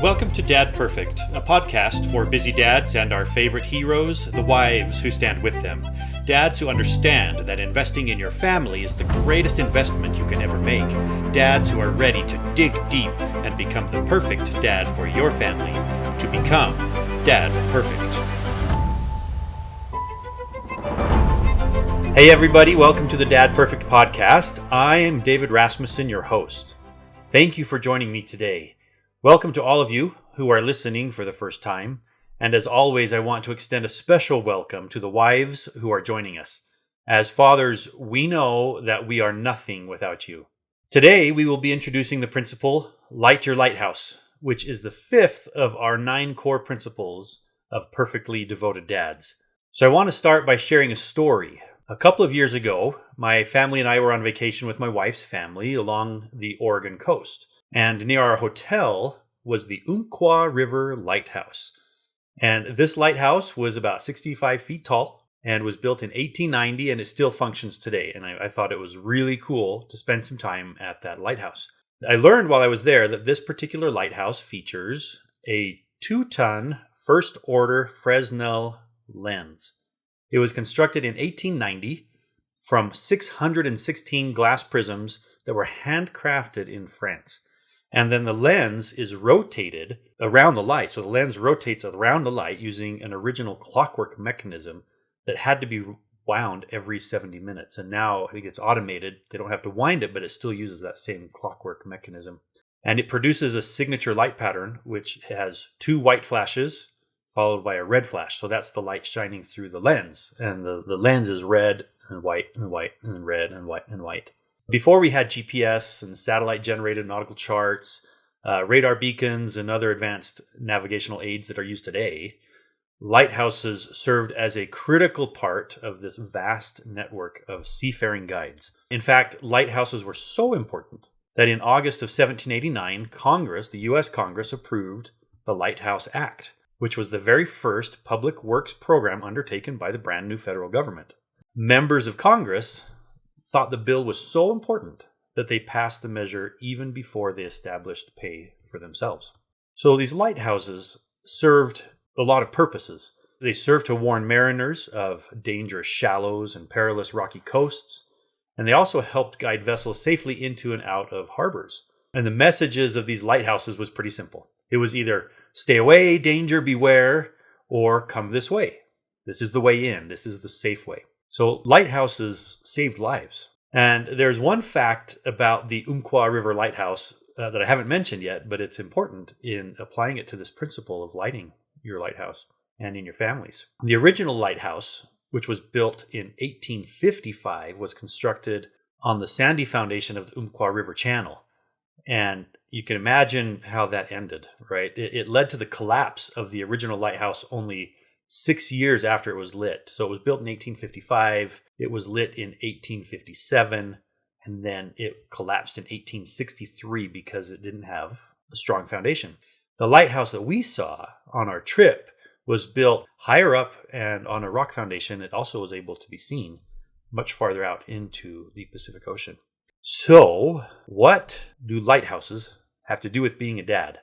Welcome to Dad Perfect, a podcast for busy dads and our favorite heroes, the wives who stand with them. Dads who understand that investing in your family is the greatest investment you can ever make. Dads who are ready to dig deep and become the perfect dad for your family. To become Dad Perfect. Hey everybody, welcome to the Dad Perfect podcast. I am David Rasmussen, your host. Thank you for joining me today. Welcome to all of you who are listening for the first time, and as always, I want to extend a special welcome to the wives who are joining us. As fathers, we know that we are nothing without you. Today, we will be introducing the principle, Light Your Lighthouse, which is the fifth of our 9 core principles of perfectly devoted dads. So I want to start by sharing a story. A couple of years ago, my family and I were on vacation with my wife's family along the Oregon coast. And near our hotel was the Umpqua River Lighthouse. And this lighthouse was about 65 feet tall and was built in 1890, and it still functions today. And I thought it was really cool to spend some time at that lighthouse. I learned while I was there that this particular lighthouse features a 2-ton first order Fresnel lens. It was constructed in 1890 from 616 glass prisms that were handcrafted in France. And then the lens is rotated around the light. So the lens rotates around the light using an original clockwork mechanism that had to be wound every 70 minutes. And now I think it's automated. They don't have to wind it, but it still uses that same clockwork mechanism. And it produces a signature light pattern, which has 2 white flashes followed by a red flash. So that's the light shining through the lens. And the lens is red and white and white and red and white and white. Before we had GPS and satellite-generated nautical charts, radar beacons, and other advanced navigational aids that are used today, lighthouses served as a critical part of this vast network of seafaring guides. In fact, lighthouses were so important that in August of 1789, the U.S. Congress approved the Lighthouse Act, which was the very first public works program undertaken by the brand new federal government. Members of Congress thought the bill was so important that they passed the measure even before they established pay for themselves. So these lighthouses served a lot of purposes. They served to warn mariners of dangerous shallows and perilous rocky coasts, and they also helped guide vessels safely into and out of harbors. And the messages of these lighthouses was pretty simple. It was either stay away, danger, beware, or come this way. This is the way in. This is the safe way. So lighthouses saved lives. And there's one fact about the Umpqua River Lighthouse that I haven't mentioned yet, but it's important in applying it to this principle of lighting your lighthouse and in your families. The original lighthouse, which was built in 1855, was constructed on the sandy foundation of the Umpqua River Channel. And you can imagine how that ended, right? It led to the collapse of the original lighthouse only 6 years after it was lit. So it was built in 1855, it was lit in 1857, and then it collapsed in 1863 because it didn't have a strong foundation. The lighthouse that we saw on our trip was built higher up and on a rock foundation. It also was able to be seen much farther out into the Pacific Ocean. So, what do lighthouses have to do with being a dad?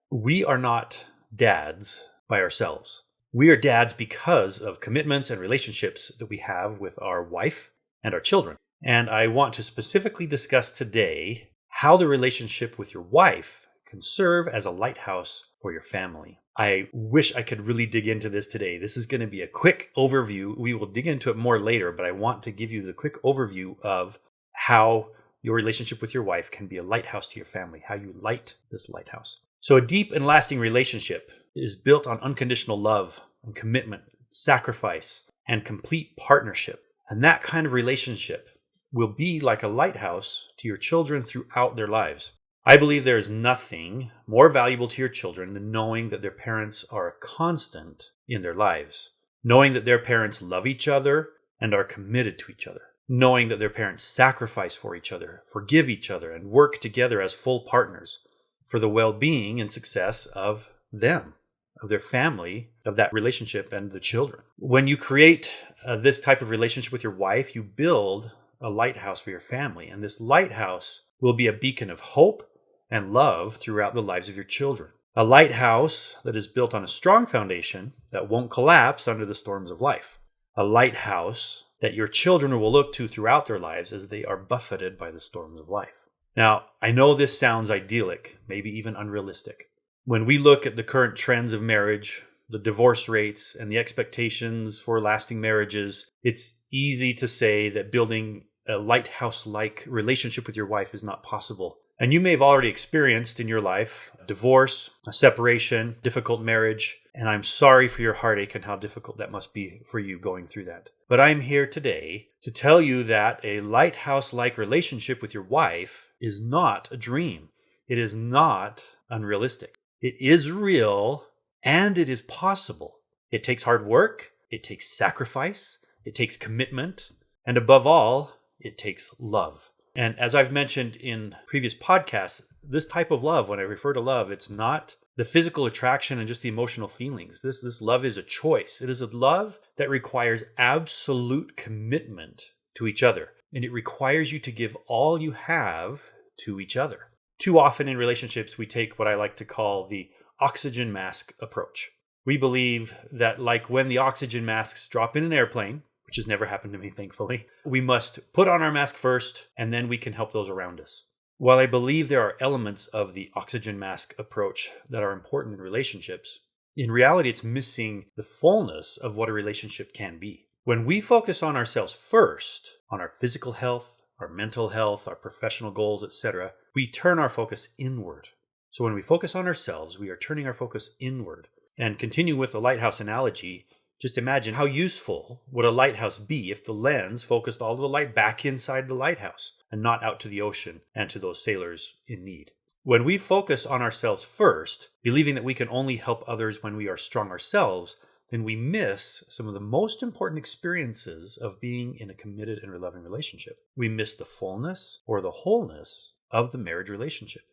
We are not dads by ourselves. We are dads because of commitments and relationships that we have with our wife and our children. And I want to specifically discuss today how the relationship with your wife can serve as a lighthouse for your family. I wish I could really dig into this today. This is going to be a quick overview. We will dig into it more later, but I want to give you the quick overview of how your relationship with your wife can be a lighthouse to your family, how you light this lighthouse. So a deep and lasting relationship is built on unconditional love and commitment, sacrifice, and complete partnership. And that kind of relationship will be like a lighthouse to your children throughout their lives. I believe there is nothing more valuable to your children than knowing that their parents are a constant in their lives, knowing that their parents love each other and are committed to each other, knowing that their parents sacrifice for each other, forgive each other, and work together as full partners for the well-being and success of them, of their family, of that relationship, and the children. When you create this type of relationship with your wife, you build a lighthouse for your family. And this lighthouse will be a beacon of hope and love throughout the lives of your children. A lighthouse that is built on a strong foundation that won't collapse under the storms of life. A lighthouse that your children will look to throughout their lives as they are buffeted by the storms of life. Now, I know this sounds idyllic, maybe even unrealistic. When we look at the current trends of marriage, the divorce rates, and the expectations for lasting marriages, it's easy to say that building a lighthouse-like relationship with your wife is not possible. And you may have already experienced in your life a divorce, a separation, difficult marriage, and I'm sorry for your heartache and how difficult that must be for you going through that. But I'm here today to tell you that a lighthouse-like relationship with your wife is not a dream. It is not unrealistic. It is real and it is possible. It takes hard work, it takes sacrifice, it takes commitment, and above all, it takes love. And as I've mentioned in previous podcasts, this type of love, when I refer to love, it's not the physical attraction and just the emotional feelings. This love is a choice. It is a love that requires absolute commitment to each other. And it requires you to give all you have to each other. Too often in relationships, we take what I like to call the oxygen mask approach. We believe that like when the oxygen masks drop in an airplane, which has never happened to me, thankfully, we must put on our mask first, and then we can help those around us. While I believe there are elements of the oxygen mask approach that are important in relationships, in reality, it's missing the fullness of what a relationship can be. When we focus on ourselves first, on our physical health, our mental health, our professional goals, etc., we turn our focus inward. So when we focus on ourselves, we are turning our focus inward. And continue with the lighthouse analogy, just imagine how useful would a lighthouse be if the lens focused all of the light back inside the lighthouse and not out to the ocean and to those sailors in need. When we focus on ourselves first, believing that we can only help others when we are strong ourselves, then we miss some of the most important experiences of being in a committed and loving relationship. We miss the fullness or the wholeness of the marriage relationship.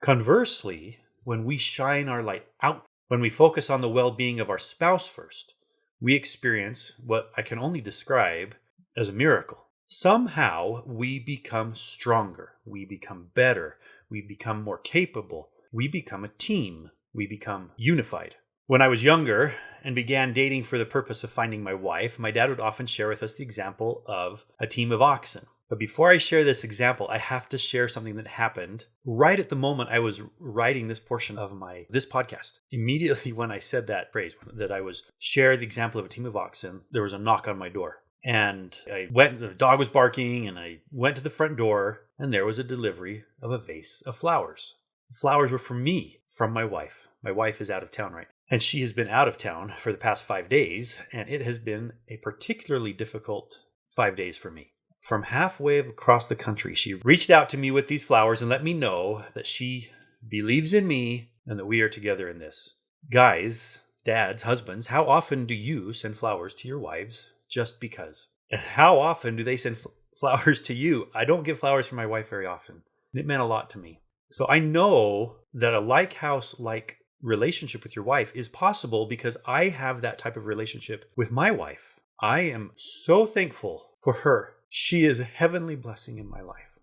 Conversely, when we shine our light out, when we focus on the well-being of our spouse first, we experience what I can only describe as a miracle. Somehow we become stronger, we become better, we become more capable, we become a team, we become unified. When I was younger and began dating for the purpose of finding my wife, my dad would often share with us the example of a team of oxen. But before I share this example, I have to share something that happened right at the moment I was writing this portion of this podcast. Immediately when I said that phrase, that I was share the example of a team of oxen, there was a knock on my door. And I went, the dog was barking, and I went to the front door, and there was a delivery of a vase of flowers. The flowers were for me, from my wife. My wife is out of town right now. And she has been out of town for the past 5 days, and it has been a particularly difficult 5 days for me. From halfway across the country, she reached out to me with these flowers and let me know that she believes in me and that we are together in this. Guys, dads, husbands, how often do you send flowers to your wives just because? And how often do they send flowers to you? I don't give flowers for my wife very often. And it meant a lot to me. So I know that a lighthouse-like relationship with your wife is possible because I have that type of relationship with my wife. I am so thankful for her. She is a heavenly blessing in my life.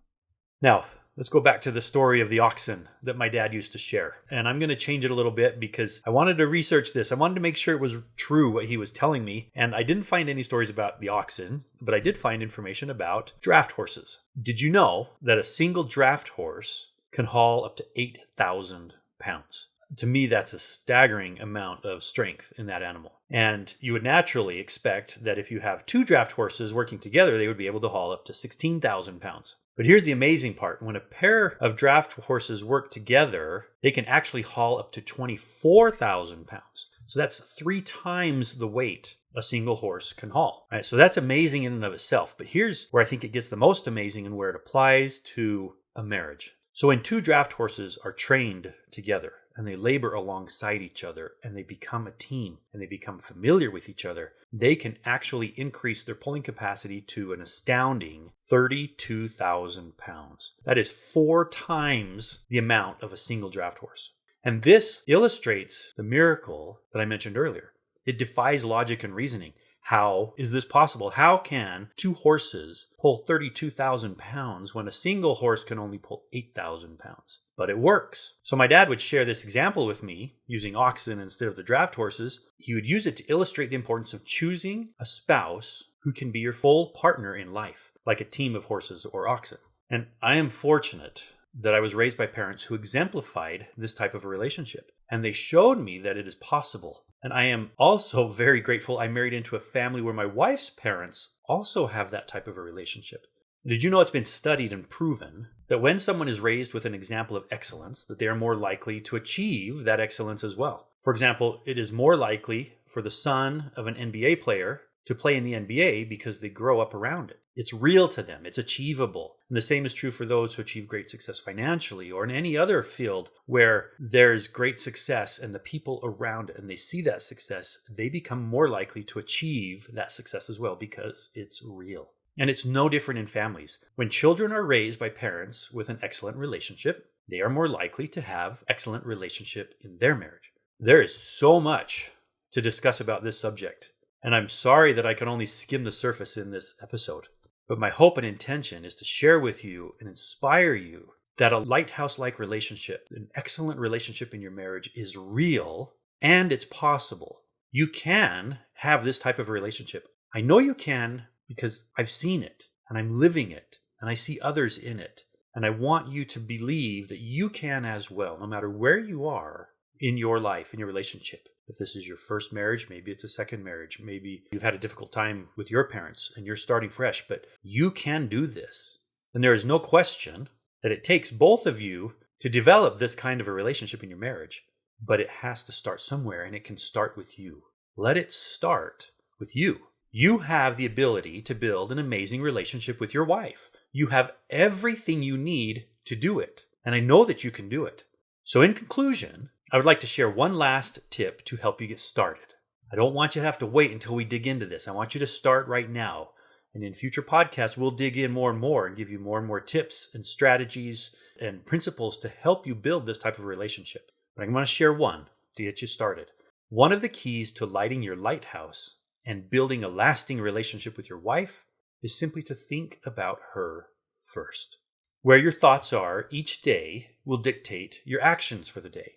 Now, let's go back to the story of the oxen that my dad used to share. And I'm going to change it a little bit because I wanted to research this. I wanted to make sure it was true what he was telling me. And I didn't find any stories about the oxen, but I did find information about draft horses. Did you know that a single draft horse can haul up to 8,000 pounds? To me, that's a staggering amount of strength in that animal. And you would naturally expect that if you have 2 draft horses working together, they would be able to haul up to 16,000 pounds. But here's the amazing part. When a pair of draft horses work together, they can actually haul up to 24,000 pounds. So that's 3 times the weight a single horse can haul. Right? So that's amazing in and of itself. But here's where I think it gets the most amazing and where it applies to a marriage. So when 2 draft horses are trained together, and they labor alongside each other, and they become a team, and they become familiar with each other, they can actually increase their pulling capacity to an astounding 32,000 pounds. That is 4 times the amount of a single draft horse. And this illustrates the miracle that I mentioned earlier. It defies logic and reasoning. How is this possible? How can two horses pull 32,000 pounds when a single horse can only pull 8,000 pounds? But it works. So my dad would share this example with me using oxen instead of the draft horses. He would use it to illustrate the importance of choosing a spouse who can be your full partner in life, like a team of horses or oxen. And I am fortunate that I was raised by parents who exemplified this type of a relationship. And they showed me that it is possible. And I am also very grateful I married into a family where my wife's parents also have that type of a relationship. Did you know it's been studied and proven that when someone is raised with an example of excellence, that they are more likely to achieve that excellence as well? For example, it is more likely for the son of an NBA player to play in the NBA because they grow up around it. It's real to them. It's achievable. And the same is true for those who achieve great success financially or in any other field where there's great success and the people around it and they see that success, they become more likely to achieve that success as well because it's real. And it's no different in families. When children are raised by parents with an excellent relationship, they are more likely to have excellent relationship in their marriage. There is so much to discuss about this subject. And I'm sorry that I can only skim the surface in this episode. But my hope and intention is to share with you and inspire you that a lighthouse-like relationship, an excellent relationship in your marriage is real and it's possible. You can have this type of relationship. I know you can because I've seen it and I'm living it and I see others in it. And I want you to believe that you can as well, no matter where you are in your life, in your relationship. If this is your first marriage, maybe it's a second marriage, maybe you've had a difficult time with your parents and you're starting fresh, but you can do this. And there is no question that it takes both of you to develop this kind of a relationship in your marriage, but it has to start somewhere and it can start with you. Let it start with you. You have the ability to build an amazing relationship with your wife. You have everything you need to do it. And I know that you can do it. So in conclusion, I would like to share one last tip to help you get started. I don't want you to have to wait until we dig into this. I want you to start right now. And in future podcasts, we'll dig in more and more and give you more and more tips and strategies and principles to help you build this type of relationship. But I'm going to share one to get you started. One of the keys to lighting your lighthouse and building a lasting relationship with your wife is simply to think about her first. Where your thoughts are each day will dictate your actions for the day.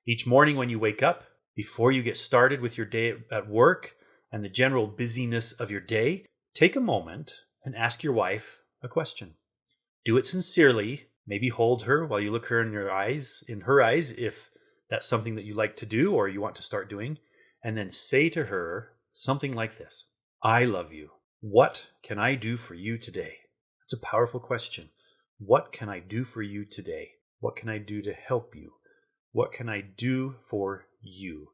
Each morning when you wake up, before you get started with your day at work and the general busyness of your day, take a moment and ask your wife a question. Do it sincerely. Maybe hold her while you look her in her eyes, if that's something that you like to do or you want to start doing. And then say to her something like this: I love you. What can I do for you today? That's a powerful question. What can I do for you today? What can I do to help you? What can I do for you?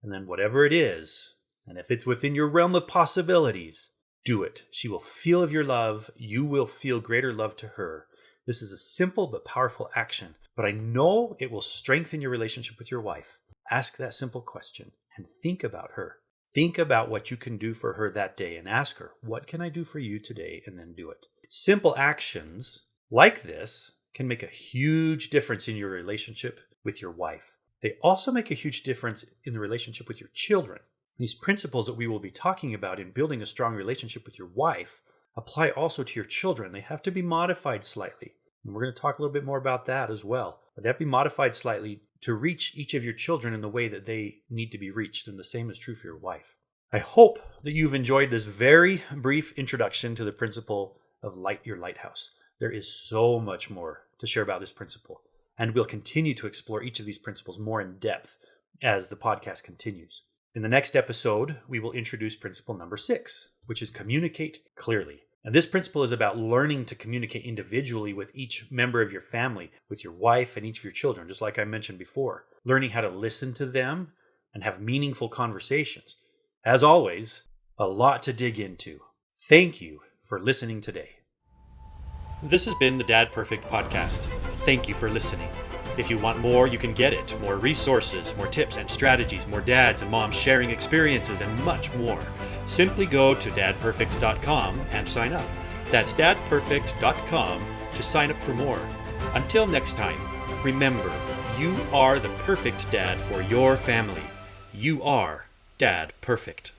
And then whatever it is, and if it's within your realm of possibilities, do it. She will feel of your love. You will feel greater love to her. This is a simple but powerful action, but I know it will strengthen your relationship with your wife. Ask that simple question and think about her. Think about what you can do for her that day and ask her, what can I do for you today? And then do it. Simple actions like this can make a huge difference in your relationship with your wife. They also make a huge difference in the relationship with your children. These principles that we will be talking about in building a strong relationship with your wife apply also to your children. They have to be modified slightly. And we're going to talk a little bit more about that as well. But they have to be modified slightly to reach each of your children in the way that they need to be reached. And the same is true for your wife. I hope that you've enjoyed this very brief introduction to the principle of Light Your Lighthouse. There is so much more to share about this principle. And we'll continue to explore each of these principles more in depth as the podcast continues. In the next episode, we will introduce principle number 6, which is communicate clearly. And this principle is about learning to communicate individually with each member of your family, with your wife and each of your children, just like I mentioned before. Learning how to listen to them and have meaningful conversations. As always, a lot to dig into. Thank you for listening today. This has been the Dad Perfect Podcast. Thank you for listening. If you want more, you can get it. More resources, more tips and strategies, more dads and moms sharing experiences, and much more. Simply go to dadperfect.com and sign up. That's dadperfect.com to sign up for more. Until next time, remember, you are the perfect dad for your family. You are Dad Perfect.